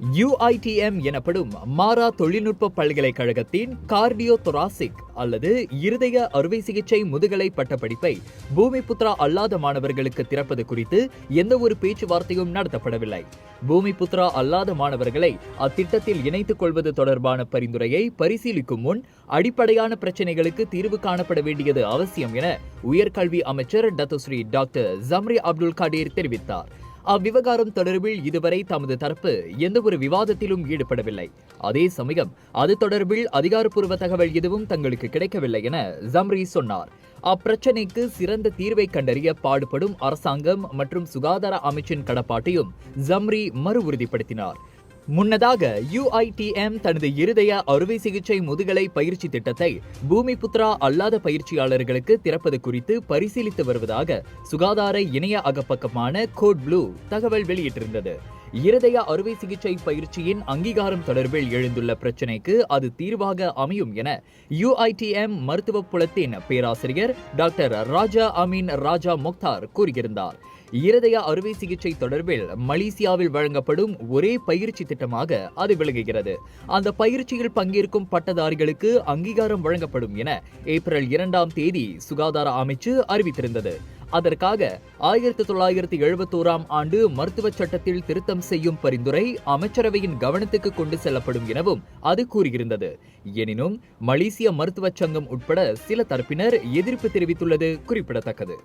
UITM எனப்படும் மாரா தொழில்நுட்ப பல்கலைக்கழகத்தின் கார்டியோ தொராசிக் அல்லது இருதய அறுவை சிகிச்சை முதுகலை பட்டப்படிப்பை பூமிபுத்ரா அல்லாத மாணவர்களுக்கு திறப்பது குறித்து எந்த ஒரு பேச்சுவார்த்தையும் நடத்தப்படவில்லை. பூமிபுத்ரா அல்லாத மாணவர்களை அத்திட்டத்தில் இணைத்துக் கொள்வது தொடர்பான பரிந்துரையை பரிசீலிக்கும் முன் அடிப்படையான பிரச்சினைகளுக்கு தீர்வு காணப்பட வேண்டியது அவசியம் என உயர்கல்வி அமைச்சர் டத்துஸ்ரீ டாக்டர் ஜம்ரி அப்துல் காடீர் தெரிவித்தார். அவ்விவகாரம் தொடர்பில் இதுவரை தமது தரப்பு எந்த ஒரு விவாதத்திலும் ஈடுபடவில்லை. அதே சமயம் அது தொடர்பில் அதிகாரப்பூர்வ தகவல் எதுவும் தங்களுக்கு கிடைக்கவில்லை என ஜம்ரி சொன்னார். அப்பிரச்சினைக்கு சிறந்த தீர்வை கண்டறிய பாடுபடும் அரசாங்கம் மற்றும் சுகாதார அமைச்சின் கடப்பாட்டையும் ஜம்ரி மறு உறுதிப்படுத்தினார். முன்னதாக UITM தனது இருதய அறுவை சிகிச்சை முதுகலை பயிற்சி திட்டத்தை பூமிபுத்ரா அல்லாத பயிற்சியாளர்களுக்கு திறப்பது குறித்து பரிசீலித்து வருவதாக சுகாதார இணைய அகப்பக்கமான கோட் ப்ளூ தகவல் வெளியிட்டிருந்தது. இருதய அறுவை சிகிச்சை பயிற்சியின் அங்கீகாரம் தொடர்பில் எழுந்துள்ள பிரச்சினைக்கு அது தீர்வாக அமையும் என UITM மருத்துவ புலத்தின் பேராசிரியர் டாக்டர் ராஜா அமீன் ராஜா முக்தார் கூறியிருந்தார். இருதய அறுவை சிகிச்சை தொடர்பில் மலேசியாவில் வழங்கப்படும் ஒரே பயிற்சி திட்டமாக அது விளங்குகிறது. அந்த பயிற்சியில் பங்கேற்கும் பட்டதாரிகளுக்கு அங்கீகாரம் வழங்கப்படும் என ஏப்ரல் 2 சுகாதார அமைச்சு அறிவித்திருந்தது. அதற்காக 1971 மருத்துவ சட்டத்தில் திருத்தம் செய்யும் பரிந்துரை அமைச்சரவையின் கவனத்துக்கு கொண்டு செல்லப்படும் எனவும் அது கூறியிருந்தது. எனினும் மலேசிய மருத்துவ சங்கம் உட்பட சில தரப்பினர் எதிர்ப்பு தெரிவித்துள்ளது குறிப்பிடத்தக்கது.